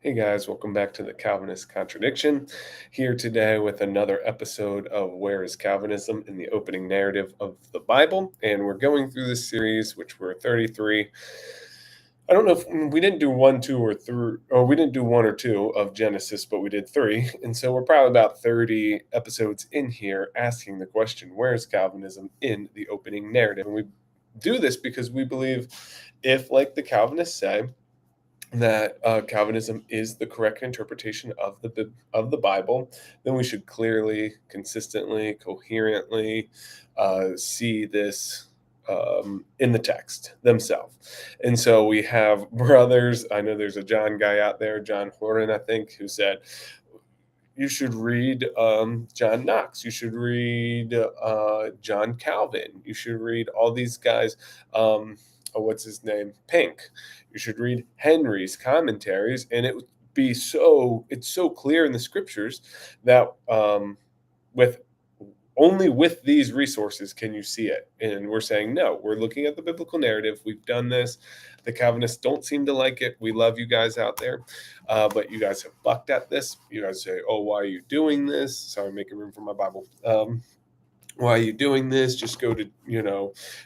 Hey guys, welcome back to the Calvinist Contradiction. Here today with another episode of Where is Calvinism in the opening narrative of the Bible. And we're going through this series, which we're 33. I don't know if we didn't do one, two, or three, or we didn't do one or two of Genesis, but we did three. And so we're probably about 30 episodes in here asking the question, where is Calvinism in the opening narrative? And we do this because we believe if, like the Calvinists say, that Calvinism is the correct interpretation of the Bible, then we should clearly, consistently, coherently see this in the text themselves. And so we have brothers. I know there's a John guy out there, John Horan, I think, who said you should read John Knox. You should read John Calvin. You should read all these guys. What's his name? Pink. You should read Henry's commentaries, and it would be so. It's so clear in the scriptures that with only with these resources can you see it. And we're saying no. We're looking at the biblical narrative. We've done this. The Calvinists don't seem to like it. We love you guys out there, but you guys have bucked at this. You guys say, "Oh, why are you doing this?" Sorry, making room for my Bible. Why are you doing this? Just go to,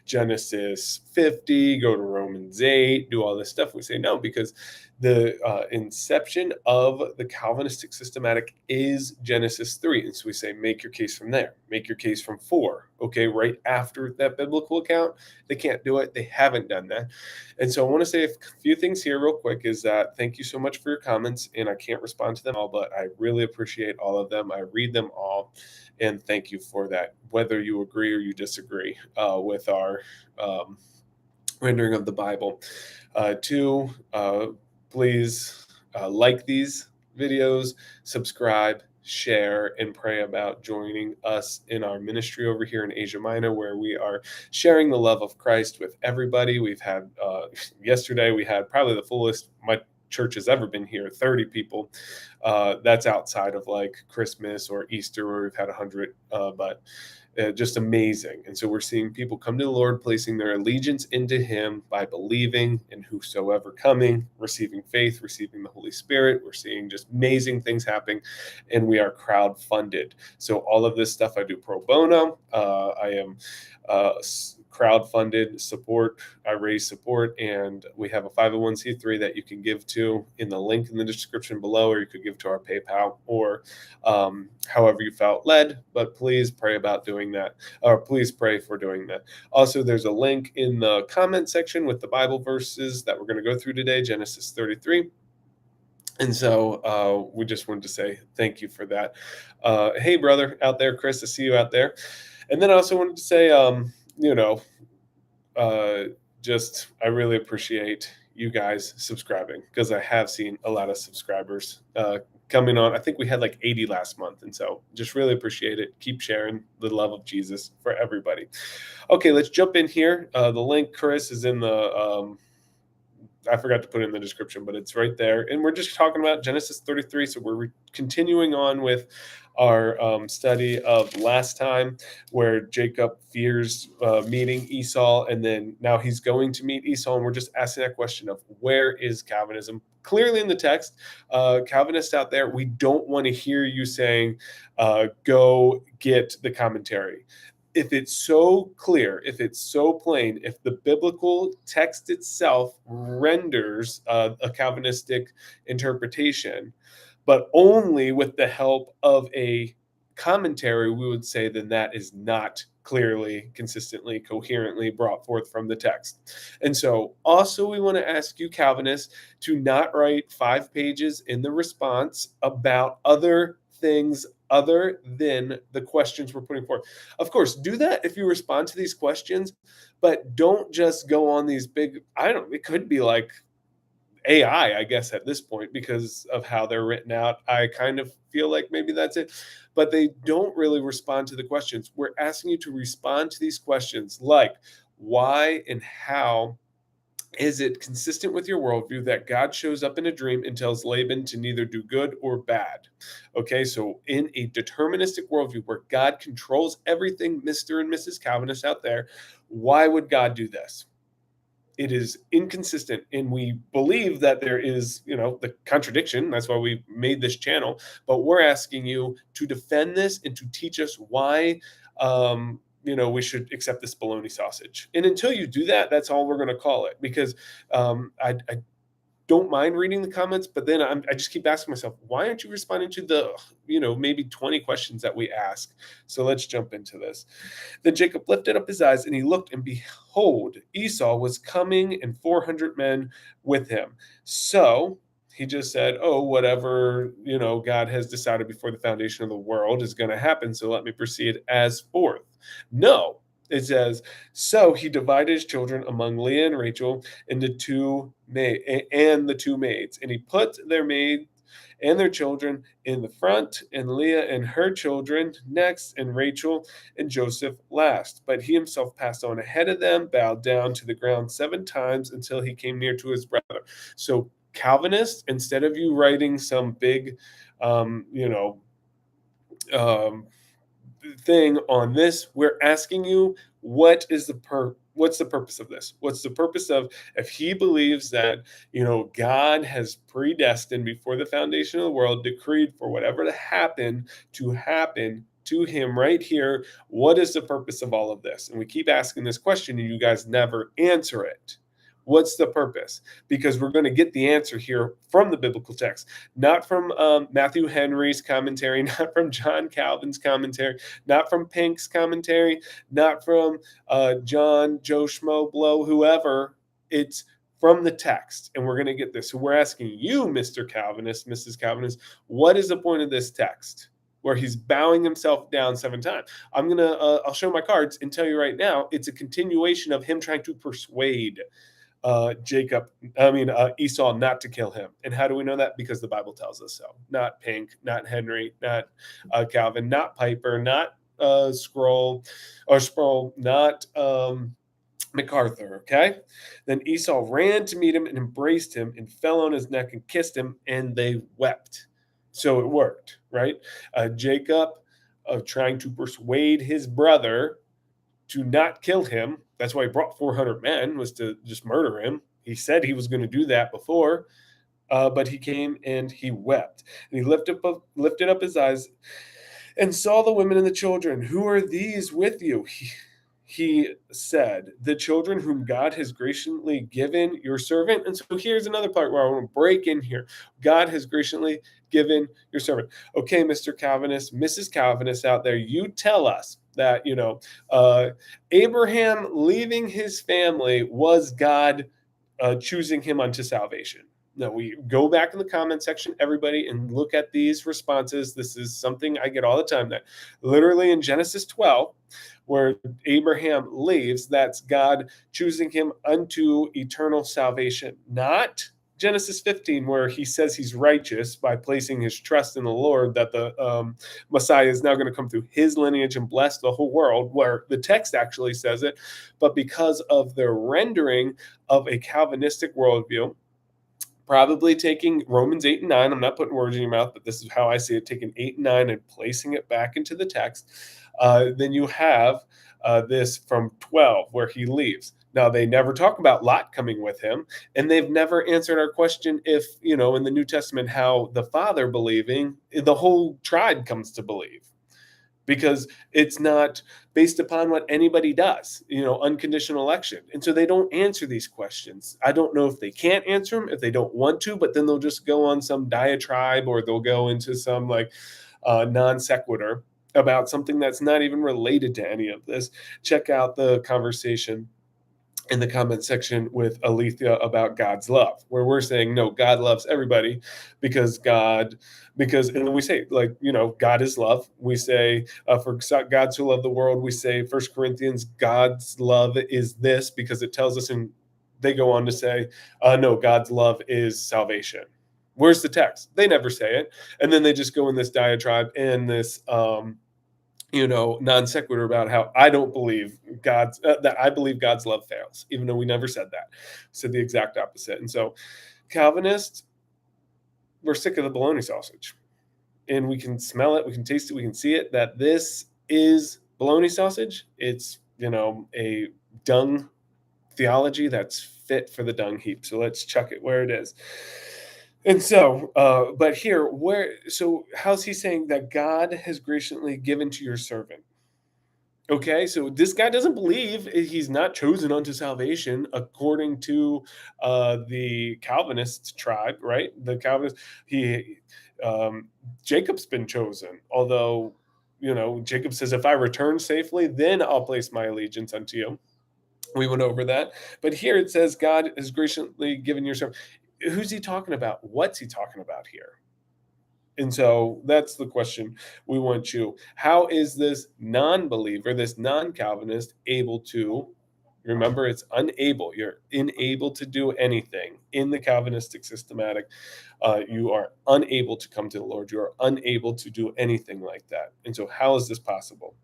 Genesis 50, go to Romans 8, do all this stuff. We say no, because the inception of the Calvinistic systematic is Genesis 3. And so we say, make your case from there, make your case from 4. Okay, right after that biblical account, they can't do it. They haven't done that. And so I want to say a few things here real quick is that thank you so much for your comments. And I can't respond to them all, but I really appreciate all of them. I read them all. And thank you for that, whether you agree or you disagree with our rendering of the Bible. Two, please like these videos, subscribe, share, and pray about joining us in our ministry over here in Asia Minor, where we are sharing the love of Christ with everybody. We've had, yesterday, we had probably the fullest my church has ever been here, 30 people. That's outside of like Christmas or Easter, where we've had 100, but just amazing. And so we're seeing people come to the Lord, placing their allegiance into Him by believing in whosoever coming, receiving faith, receiving the Holy Spirit. We're seeing just amazing things happening, and we are crowd funded. So all of this stuff I do pro bono. I am crowd funded support. I raise support, and we have a 501c3 that you can give to in the link in the description below, or you could give to our PayPal, or however you felt led. But please pray about doing that, or please pray for doing that. Also, there's a link in the comment section with the Bible verses that we're going to go through today, Genesis 33. And so we just wanted to say thank you for that. Hey, brother out there, Chris, I see you out there. And then I also wanted to say, just I really appreciate you guys subscribing, because I have seen a lot of subscribers coming on. I think we had like 80 last month. And so just really appreciate it. Keep sharing the love of Jesus for everybody. Okay, let's jump in here. The link, Chris, is in the I forgot to put it in the description, but it's right there. And we're just talking about Genesis 33. So we're continuing on with our study of last time, where Jacob fears meeting Esau, and then now he's going to meet Esau. And we're just asking that question of where is Calvinism? Clearly in the text, Calvinists out there, we don't want to hear you saying, go get the commentary. If it's so clear, if it's so plain, if the biblical text itself renders a Calvinistic interpretation, but only with the help of a commentary, we would say then that is not clearly, consistently, coherently brought forth from the text. And so also we want to ask you, Calvinists, to not write 5 pages in the response about other things other than the questions we're putting forth. Of course, do that if you respond to these questions, but don't just go on these big, it could be like AI, I guess, at this point, because of how they're written out. I kind of feel like maybe that's it, but they don't really respond to the questions. We're asking you to respond to these questions like why and how is it consistent with your worldview that God shows up in a dream and tells Laban to neither do good or bad? Okay, so in a deterministic worldview where God controls everything, Mr. and Mrs. Calvinist out there, why would God do this? it is inconsistent, and we believe that there is, the contradiction. That's why we made this channel. But we're asking you to defend this and to teach us why, we should accept this bologna sausage. And until you do that, that's all we're going to call it. Because I don't mind reading the comments, but then I just keep asking myself, why aren't you responding to the, maybe 20 questions that we ask? So let's jump into this. Then Jacob lifted up his eyes, and he looked, and behold, Esau was coming, and 400 men with him. So he just said, oh, whatever, God has decided before the foundation of the world is going to happen. So let me proceed as forth. No, it says, so he divided his children among Leah and Rachel into the two maids, and he put their maid and their children in the front, and Leah and her children next, and Rachel and Joseph last. But he himself passed on ahead of them, bowed down to the ground 7 times until he came near to his brother. So Calvinists, instead of you writing some big, um, um, thing on this, we're asking you, what's the purpose of this? What's the purpose of, if he believes that, God has predestined before the foundation of the world, decreed for whatever to happen to him right here, what is the purpose of all of this? And we keep asking this question, and you guys never answer it. What's the purpose? Because we're going to get the answer here from the biblical text, not from Matthew Henry's commentary, not from John Calvin's commentary, not from Pink's commentary, not from John, Joe Schmo, Blow, whoever. It's from the text, and we're going to get this. So we're asking you, Mr. Calvinist, Mrs. Calvinist, what is the point of this text where he's bowing himself down 7 times? I'll show my cards and tell you right now, it's a continuation of him trying to persuade Esau not to kill him. And how do we know that? Because the Bible tells us so. Not Pink, not Henry, not Calvin, not Piper, not Sproul, not MacArthur. Okay. Then Esau ran to meet him and embraced him and fell on his neck and kissed him, and they wept. So it worked, right? Jacob, trying to persuade his brother to not kill him. That's why he brought 400 men, was to just murder him. He said he was going to do that before, but he came and he wept. And he lifted up his eyes and saw the women and the children. Who are these with you? He said, the children whom God has graciously given your servant. And so here's another part where I want to break in here. God has graciously given your servant. Okay, Mr. Calvinist, Mrs. Calvinist out there, you tell us that, Abraham leaving his family was God choosing him unto salvation. Now, we go back in the comment section, everybody, and look at these responses. This is something I get all the time, that literally in Genesis 12, where Abraham leaves, that's God choosing him unto eternal salvation. Not Genesis 15, where he says he's righteous by placing his trust in the Lord, that the Messiah is now going to come through his lineage and bless the whole world, where the text actually says it. But because of their rendering of a Calvinistic worldview, probably taking Romans 8 and 9, I'm not putting words in your mouth, but this is how I see it, taking 8 and 9 and placing it back into the text, then you have this from 12, where he leaves. Now, they never talk about Lot coming with him, and they've never answered our question if, in the New Testament, how the Father believing, the whole tribe comes to believe. Because it's not based upon what anybody does, unconditional election. And so they don't answer these questions. I don't know if they can't answer them, if they don't want to, but then they'll just go on some diatribe, or they'll go into some non sequitur about something that's not even related to any of this. Check out the conversation in the comment section with Alethea about God's love, where we're saying, no, God loves everybody because and we say, God is love. We say, for God so loved the world, we say 1 Corinthians, God's love is this, because it tells us, and they go on to say, no, God's love is salvation. Where's the text? They never say it. And then they just go in this diatribe and this, non sequitur about how I don't believe that I believe God's love fails, even though we never said that. We said the exact opposite. And so Calvinists, we're sick of the bologna sausage, and we can smell it, we can taste it, we can see it, that this is bologna sausage. It's, a dung theology that's fit for the dung heap. So let's chuck it where it is. And so, but here, so how's he saying that God has graciously given to your servant? Okay, so this guy doesn't believe he's not chosen unto salvation according to the Calvinist tribe, right? The Calvinist, he, um, Jacob's been chosen, although, Jacob says, if I return safely, then I'll place my allegiance unto you. We went over that. But here it says, God has graciously given your servant. Who's he talking about? What's he talking about here? And so that's the question we want you. How is this non believer, this non Calvinist, able to? Remember, it's unable. You're unable to do anything in the Calvinistic systematic. You are unable to come to the Lord. You are unable to do anything like that. And so, how is this possible?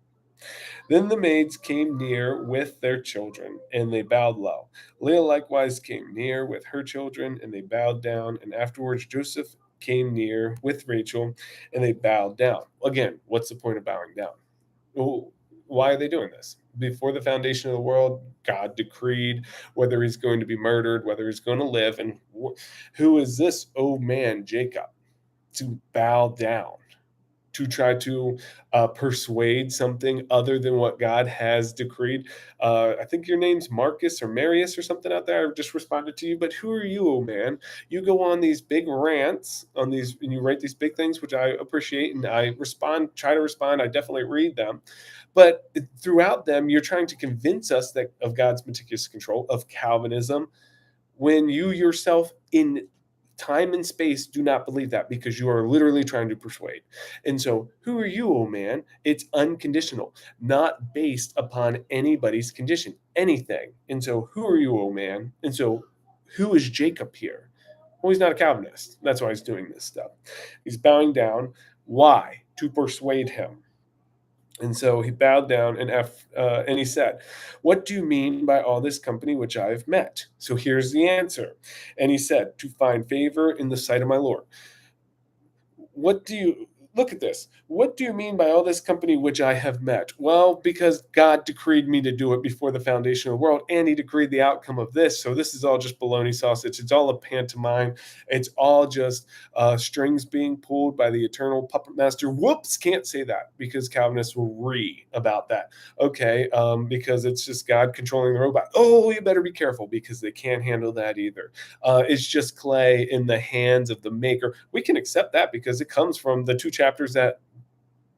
Then the maids came near with their children, and they bowed low. Leah likewise came near with her children, and they bowed down. And afterwards Joseph came near with Rachel, and they bowed down. Again, what's the point of bowing down? Well, why are they doing this? Before the foundation of the world, God decreed whether he's going to be murdered, whether he's going to live. And who is this, oh man, Jacob, to bow down? To try to persuade something other than what God has decreed. I think your name's Marcus or Marius or something out there. I've just responded to you, but who are you, oh man? You go on these big rants on these, and you write these big things, which I appreciate, and I respond, try to respond. I definitely read them, but throughout them, you're trying to convince us that of God's meticulous control of Calvinism, when you yourself in time and space do not believe that, because you are literally trying to persuade. And so, who are you, oh man? It's unconditional, not based upon anybody's condition, anything. And so, who are you, oh man? And so, who is Jacob here? Well, he's not a Calvinist. That's why he's doing this stuff. He's bowing down. Why? To persuade him. And so he bowed down and he said, "What do you mean by all this company which I have met?" So here's the answer. And he said, "To find favor in the sight of my Lord." What do you Look at this? What do you mean by all this company which I have met? Well, because God decreed me to do it before the foundation of the world, and he decreed the outcome of this. So this is all just baloney sausage. It's all a pantomime. It's all just strings being pulled by the eternal puppet master. Whoops, can't say that, because Calvinists will about that. Okay, because it's just God controlling the robot. Oh, you better be careful, because they can't handle that either. It's just clay in the hands of the maker. We can accept that because it comes from the two chapters that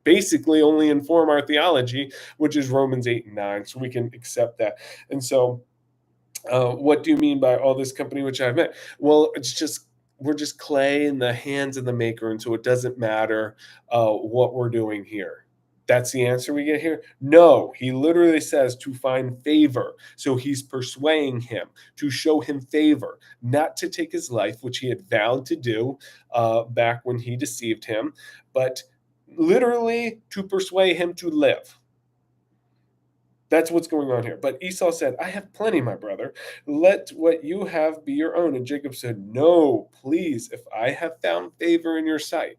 basically only inform our theology, which is Romans 8 and 9. So we can accept that. And so, what do you mean by all this company which I've met? Well, we're just clay in the hands of the maker. And so it doesn't matter what we're doing here. That's the answer we get here? No, he literally says to find favor. So he's persuading him to show him favor, not to take his life, which he had vowed to do back when he deceived him, but literally to persuade him to live. That's what's going on here. But Esau said, "I have plenty, my brother. Let what you have be your own." And Jacob said, "No, please, if I have found favor in your sight."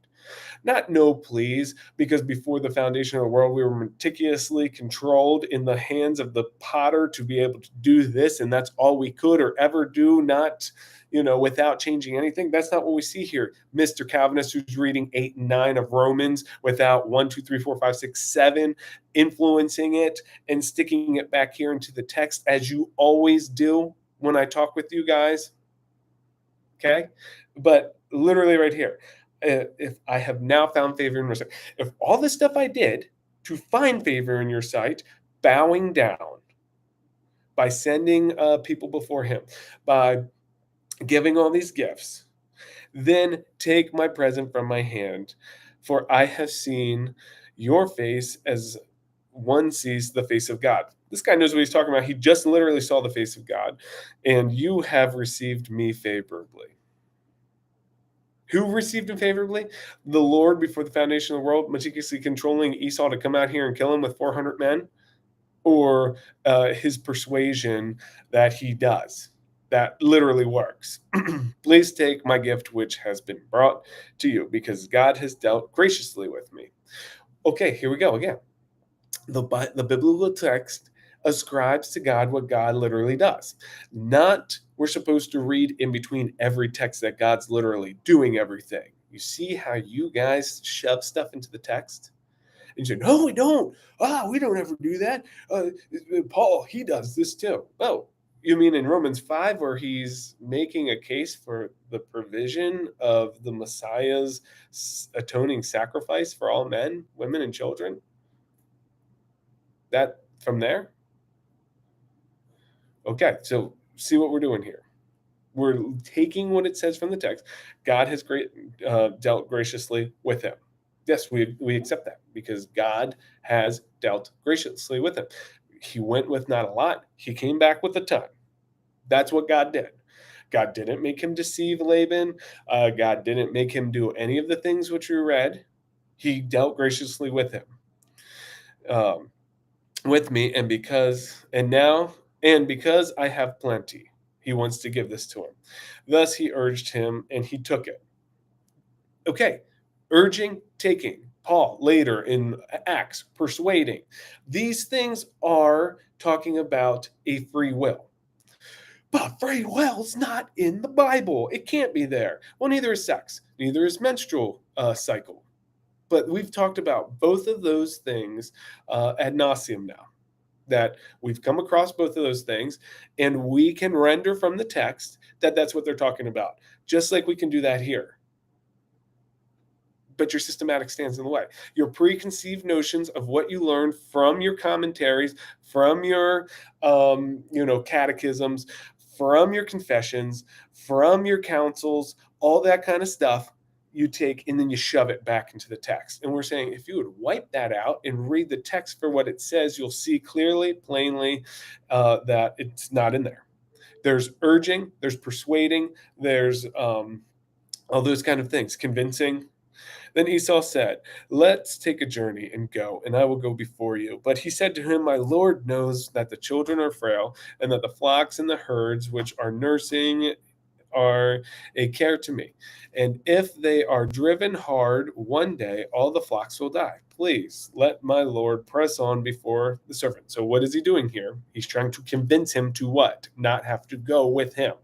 Not no, please, because before the foundation of the world, we were meticulously controlled in the hands of the potter to be able to do this, and that's all we could or ever do, not, without changing anything. That's not what we see here. Mr. Calvinist, who's reading 8 and 9 of Romans without 1, 2, 3, 4, 5, 6, 7, influencing it and sticking it back here into the text, as you always do when I talk with you guys. Okay? But literally right here, if I have now found favor in your sight, if all the stuff I did to find favor in your sight, bowing down, by sending people before him, by giving all these gifts, then take my present from my hand, for I have seen your face as one sees the face of God. This guy knows what he's talking about. He just literally saw the face of God, and you have received me favorably. Who received him favorably? The Lord, before the foundation of the world, meticulously controlling Esau to come out here and kill him with 400 men? Or his persuasion that he does? That literally works. Please take my gift which has been brought to you, because God has dealt graciously with me. Okay, here we go again. The biblical text ascribes to God what God literally does. Not we're supposed to read in between every text that God's literally doing everything. You see how you guys shove stuff into the text? And you say, no, we don't. We don't ever do that. Paul, he does this too. Oh, you mean in Romans 5, where he's making a case for the provision of the Messiah's atoning sacrifice for all men, women, and children? That from there? Okay, so see what we're doing here. We're taking what it says from the text. God has dealt graciously with him. Yes, we accept that because God has dealt graciously with him. He went with not a lot. He came back with a ton. That's what God did. God didn't make him deceive Laban. God didn't make him do any of the things which we read. He dealt graciously um, with me, and because I have plenty, he wants to give this to him. Thus he urged him, and he took it. Okay, urging, taking. Paul later in Acts, persuading. These things are talking about a free will. But free will's not in the Bible. It can't be there. Well, neither is sex, neither is menstrual cycle. But we've talked about both of those things ad nauseum now. That we've come across both of those things, and we can render from the text that that's what they're talking about, just like we can do that here. But your systematic stands in the way. Your preconceived notions of what you learn from your commentaries, from your, catechisms, from your confessions, from your councils, all that kind of stuff, you take and then you shove it back into the text. And we're saying if you would wipe that out and read the text for what it says, you'll see clearly, plainly, that it's not in there. There's urging, there's persuading, there's all those kind of things, convincing. Then Esau said, let's take a journey and go, and I will go before you. But he said to him, my Lord knows that the children are frail, and that the flocks and the herds which are nursing are a care to me. And if they are driven hard, one day all the flocks will die. Please let my Lord press on before the servant. So what is he doing here? He's trying to convince him to what? Not have to go with him.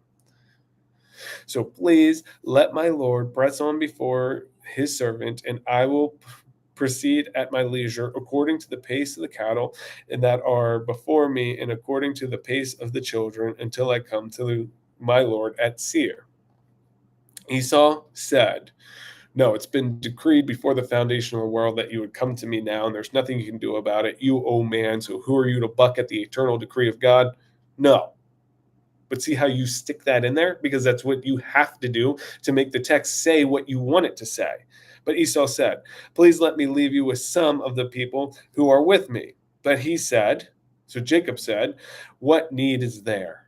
So please let my Lord press on before his servant, and I will proceed at my leisure according to the pace of the cattle and that are before me, and according to the pace of the children, until I come to my Lord at Seir. Esau said, no, it's been decreed before the foundation of the world that you would come to me now, and there's nothing you can do about it. You, O man, so who are you to buck at the eternal decree of God? No. But see how you stick that in there? Because that's what you have to do to make the text say what you want it to say. But Esau said, please let me leave you with some of the people who are with me. But he said, so Jacob said, what need is there?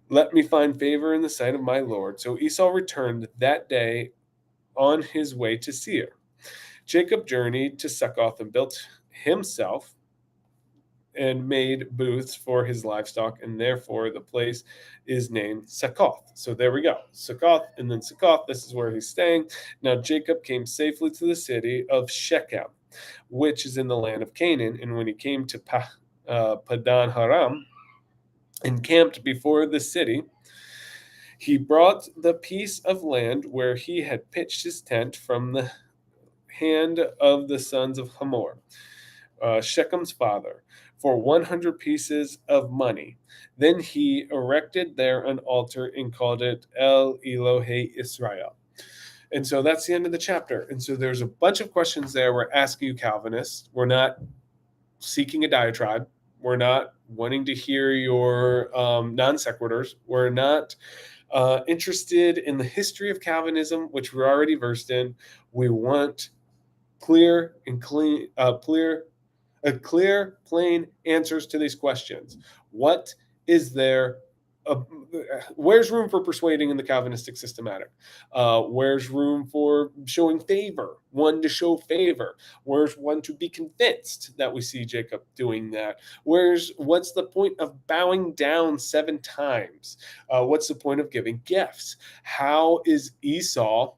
Let me find favor in the sight of my Lord. So Esau returned that day on his way to Seir. Jacob journeyed to Succoth and built himself and made booths for his livestock, and therefore the place is named Succoth. So there we go. Succoth, and then Succoth, this is where he's staying. Now Jacob came safely to the city of Shechem, which is in the land of Canaan, and when he came to Padan Haram, encamped before the city, he brought the piece of land where he had pitched his tent from the hand of the sons of Hamor, Shechem's father, for 100 pieces of money. Then he erected there an altar and called it El Elohe Israel. And so that's the end of the chapter. And so there's a bunch of questions there we're asking you, Calvinists. We're not seeking a diatribe. We're not wanting to hear your non sequiturs. We're not interested in the history of Calvinism, which we're already versed in. We want clear, plain answers to these questions. What is there? Where's room for persuading in the Calvinistic systematic? Where's room for showing favor? One to show favor. Where's one to be convinced that we see Jacob doing that? What's the point of bowing down 7 times? What's the point of giving gifts? How is Esau,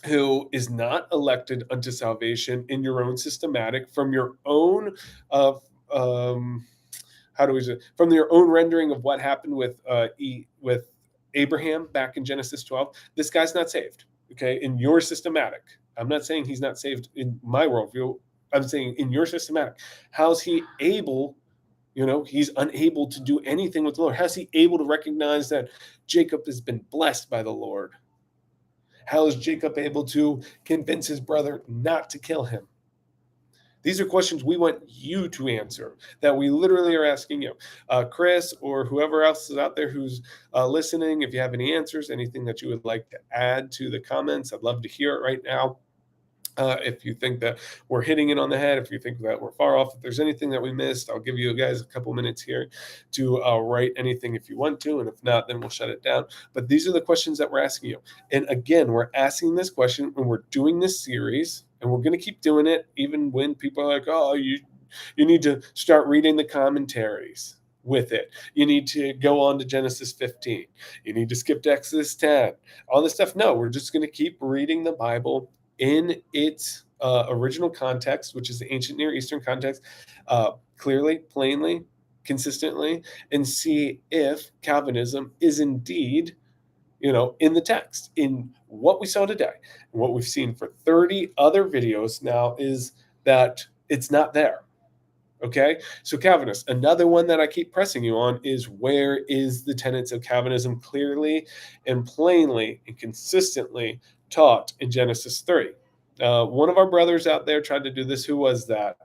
who is not elected unto salvation in your own systematic from your own how do we say, from their own rendering of what happened with Abraham back in Genesis 12. This guy's not saved. Okay, in your systematic, I'm not saying he's not saved in my worldview. I'm saying in your systematic, how's he able? He's unable to do anything with the Lord. How's he able to recognize that Jacob has been blessed by the Lord? How is Jacob able to convince his brother not to kill him? These are questions we want you to answer, that we literally are asking you. Chris, or whoever else is out there who's listening, if you have any answers, anything that you would like to add to the comments, I'd love to hear it right now. If you think that we're hitting it on the head, if you think that we're far off, if there's anything that we missed, I'll give you guys a couple minutes here to write anything if you want to. And if not, then we'll shut it down. But these are the questions that we're asking you. And again, we're asking this question when we're doing this series, and we're going to keep doing it even when people are like, oh, you need to start reading the commentaries with it. You need to go on to Genesis 15. You need to skip to Exodus 10. All this stuff. No, we're just going to keep reading the Bible in its original context, which is the ancient Near Eastern context, clearly, plainly, consistently, and see if Calvinism is indeed, in the text. In what we saw today, and what we've seen for 30 other videos now, is that it's not there. Okay, so Calvinists, another one that I keep pressing you on is, where is the tenets of Calvinism clearly and plainly and consistently taught in Genesis 3? One of our brothers out there tried to do this. Who was that?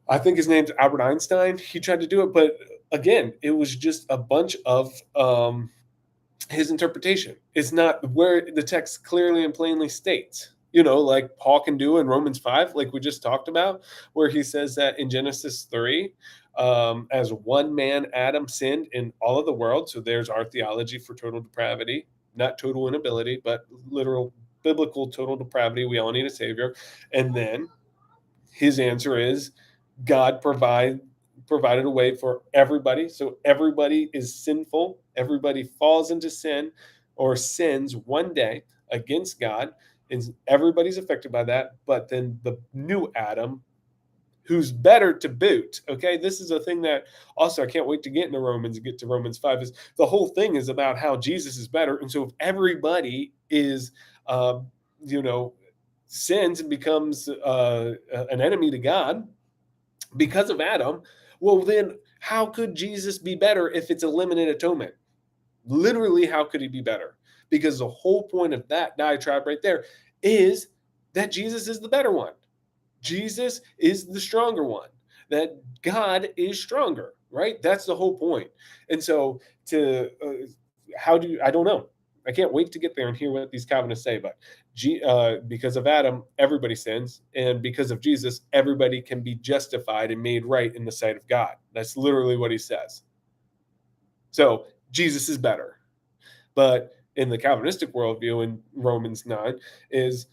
I think his name's Albert Einstein. He tried to do it, but again, it was just a bunch of his interpretation. It's not where the text clearly and plainly states. Like Paul can do in Romans 5, like we just talked about, where he says that in Genesis 3, as one man, Adam, sinned in all of the world. So there's our theology for total depravity, not total inability, but literal biblical total depravity. We all need a savior. And then his answer is God provided a way for everybody. So everybody is sinful. Everybody falls into sin or sins one day against God. And everybody's affected by that. But then the new Adam, who's better to boot. Okay, this is a thing that also I can't wait to get into Romans, get to Romans 5. Is the whole thing is about how Jesus is better. And so if everybody is, sins and becomes an enemy to God because of Adam, well, then how could Jesus be better if it's a limited atonement? Literally, how could he be better? Because the whole point of that diatribe right there is that Jesus is the better one. Jesus is the stronger one, that God is stronger, right? That's the whole point. And so I don't know. I can't wait to get there and hear what these Calvinists say, but because of Adam, everybody sins. And because of Jesus, everybody can be justified and made right in the sight of God. That's literally what he says. So Jesus is better. But in the Calvinistic worldview in Romans 9 is,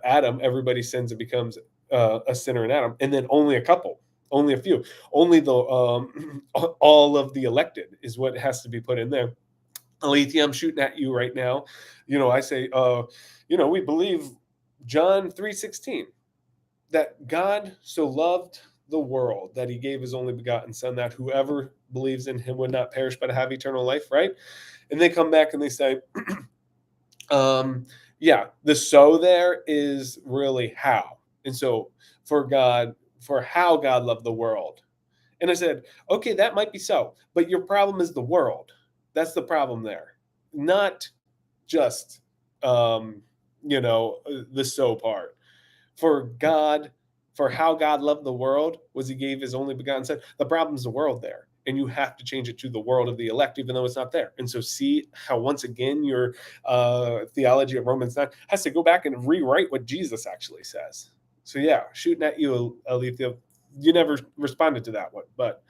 Adam, everybody sins and becomes a sinner in Adam. And then only a few, only the all of the elected is what has to be put in there. Alethea, I'm shooting at you right now. I say, we believe John 3:16, that God so loved the world that he gave his only begotten son, that whoever believes in him would not perish but have eternal life, right? And they come back and they say, the so there is really how. And so for how God loved the world. And I said, okay, that might be so, but your problem is the world. That's the problem there. Not just, the so part. For how God loved the world was he gave his only begotten son. The problem is the world there. And you have to change it to the world of the elect, even though it's not there. And so see how, once again, your theology of Romans 9 has to go back and rewrite what Jesus actually says. So yeah, shooting at you, Alethea. You never responded to that one. But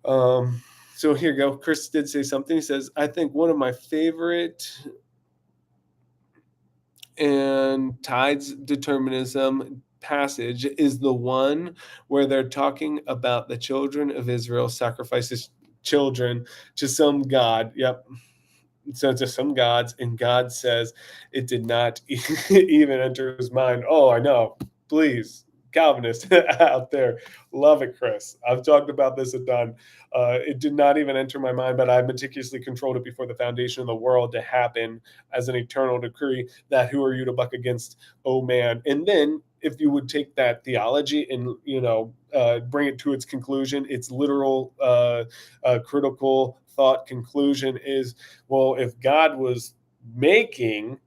so here you go. Chris did say something. He says, I think one of my favorite and tides determinism passage is the one where they're talking about the children of Israel sacrifices children to some god. Yep. So to some gods, and God says it did not even enter his mind. Oh, I know. Please Calvinists out there, love it, Chris. I've talked about this a ton. It did not even enter my mind, but I meticulously controlled it before the foundation of the world to happen as an eternal decree. That who are you to buck against, oh man? And then if you would take that theology and bring it to its conclusion, its literal critical thought conclusion is, well, if God was making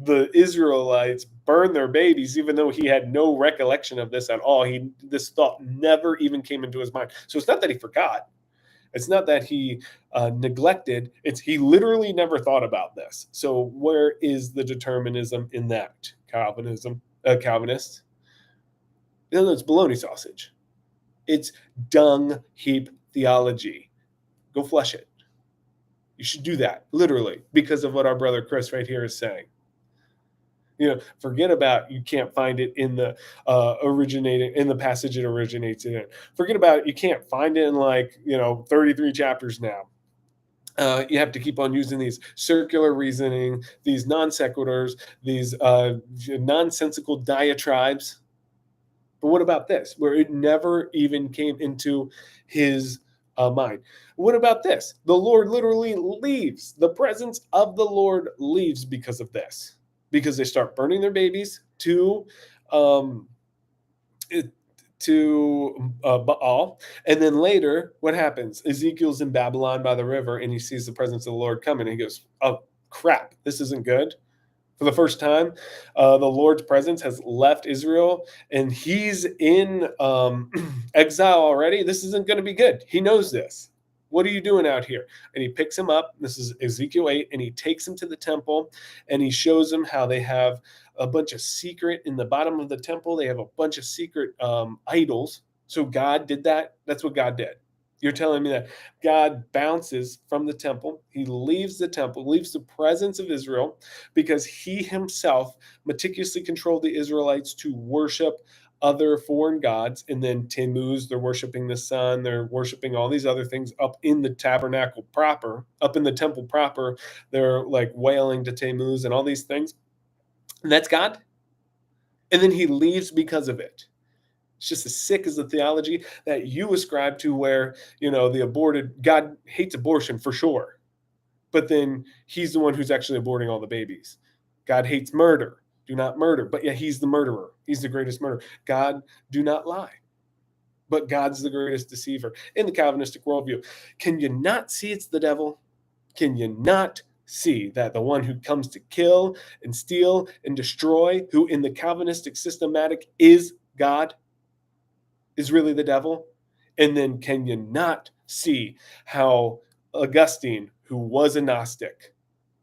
the Israelites burn their babies, even though he had no recollection of this at all. This thought never even came into his mind. So it's not that he forgot. It's not that he neglected. It's he literally never thought about this. So where is the determinism in that? Calvinist? No, it's baloney sausage. It's dung heap theology. Go flush it. You should do that, literally, because of what our brother Chris right here is saying. Forget about you can't find it in the originating in the passage it originates in. Forget about it. You can't find it in 33 chapters now. You have to keep on using these circular reasoning, these non sequiturs, these nonsensical diatribes. But what about this, where it never even came into his mind? What about this? The Lord literally leaves. The presence of the Lord leaves because of this. Because they start burning their babies to Baal. And then later, what happens? Ezekiel's in Babylon by the river, and he sees the presence of the Lord coming, and he goes, oh, crap, this isn't good. For the first time, the Lord's presence has left Israel, and he's in exile already. This isn't going to be good. He knows this. What are you doing out here? And he picks him up. This is Ezekiel 8, and he takes him to the temple, and he shows him how they have a bunch of secret in the bottom of the temple. They have a bunch of secret idols. So God did that. That's what God did. You're telling me that God bounces from the temple. He leaves the temple, leaves the presence of Israel, because he himself meticulously controlled the Israelites to worship other foreign gods. And then Tammuz, they're worshiping the sun, they're worshiping all these other things up in the tabernacle proper, up in the temple proper. They're like wailing to Tammuz and all these things. And that's God. And then he leaves because of it. It's just as sick as the theology that you ascribe to, where, the aborted, God hates abortion for sure. But then he's the one who's actually aborting all the babies. God hates murder. Do not murder. But yeah, he's the murderer. He's the greatest murderer. God, do not lie. But God's the greatest deceiver. In the Calvinistic worldview, can you not see it's the devil? Can you not see that the one who comes to kill and steal and destroy, who in the Calvinistic systematic is God, is really the devil? And then can you not see how Augustine, who was a Gnostic,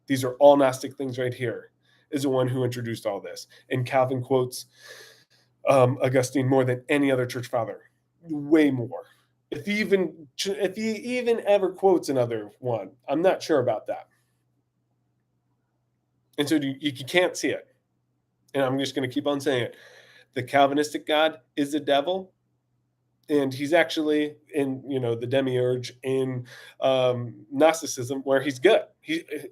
these are all Gnostic things right here, is the one who introduced all this. And Calvin quotes Augustine more than any other church father, way more. If he even ever quotes another one, I'm not sure about that. And so you can't see it. And I'm just going to keep on saying it. The Calvinistic God is the devil. And he's actually in, the demiurge in Gnosticism, where he's good.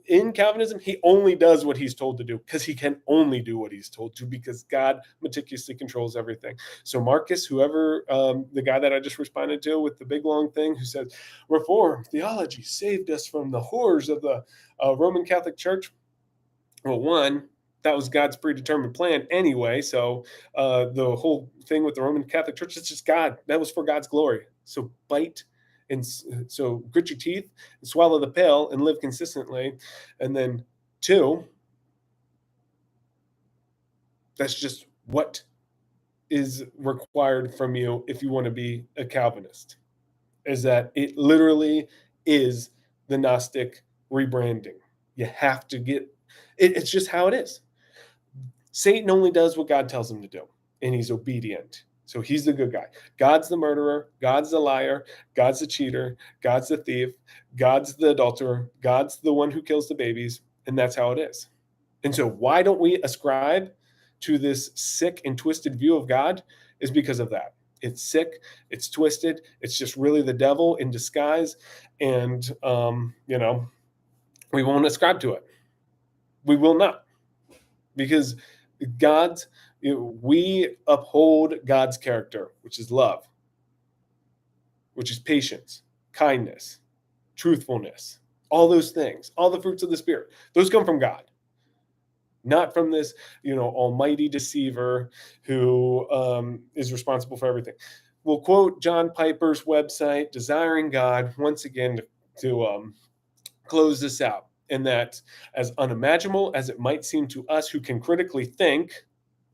In Calvinism, he only does what he's told to do, because he can only do what he's told to, because God meticulously controls everything. So Marcus, whoever, the guy that I just responded to with the big long thing, who said, Reform theology saved us from the horrors of the Roman Catholic Church. Well, one, that was God's predetermined plan anyway. So the whole thing with the Roman Catholic Church, it's just God. That was for God's glory. So grit your teeth and swallow the pill and live consistently. And then two, that's just what is required from you if you want to be a Calvinist, is that it literally is the Gnostic rebranding. You have to get it. It's just how it is. Satan only does what God tells him to do, and he's obedient. So he's the good guy. God's the murderer. God's the liar. God's the cheater. God's the thief. God's the adulterer. God's the one who kills the babies. And that's how it is. And so why don't we ascribe to this sick and twisted view of God? Is because of that. It's sick. It's twisted. It's just really the devil in disguise. And, we won't ascribe to it. We will not. Because God's We uphold God's character, which is love, which is patience, kindness, truthfulness, all those things, all the fruits of the Spirit. Those come from God, not from this, almighty deceiver who is responsible for everything. We'll quote John Piper's website, Desiring God, once again to close this out. And that, as unimaginable as it might seem to us who can critically think,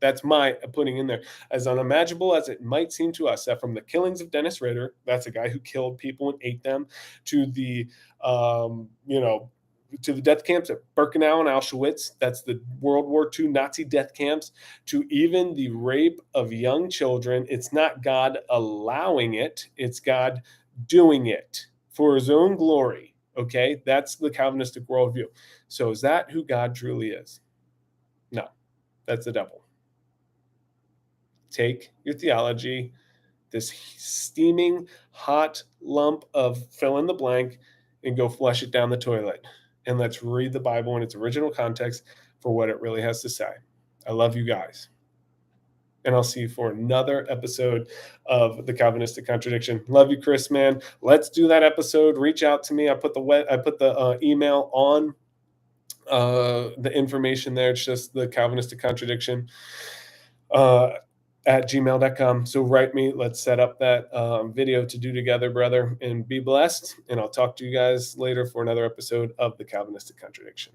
that's my putting in there, as unimaginable as it might seem to us, that from the killings of Dennis Rader, that's a guy who killed people and ate them, to the, to the death camps at Birkenau and Auschwitz, that's the World War II Nazi death camps, to even the rape of young children, it's not God allowing it, it's God doing it for his own glory. Okay, that's the Calvinistic worldview. So is that who God truly is? No, that's the devil. Take your theology, this steaming hot lump of fill in the blank, and go flush it down the toilet. And let's read the Bible in its original context for what it really has to say. I love you guys. And I'll see you for another episode of the Calvinistic Contradiction. Love you, Chris, man. Let's do that episode. Reach out to me. I put the email on the information there. It's just the Calvinistic Contradiction at gmail.com. So write me. Let's set up that video to do together, brother, and be blessed. And I'll talk to you guys later for another episode of the Calvinistic Contradiction.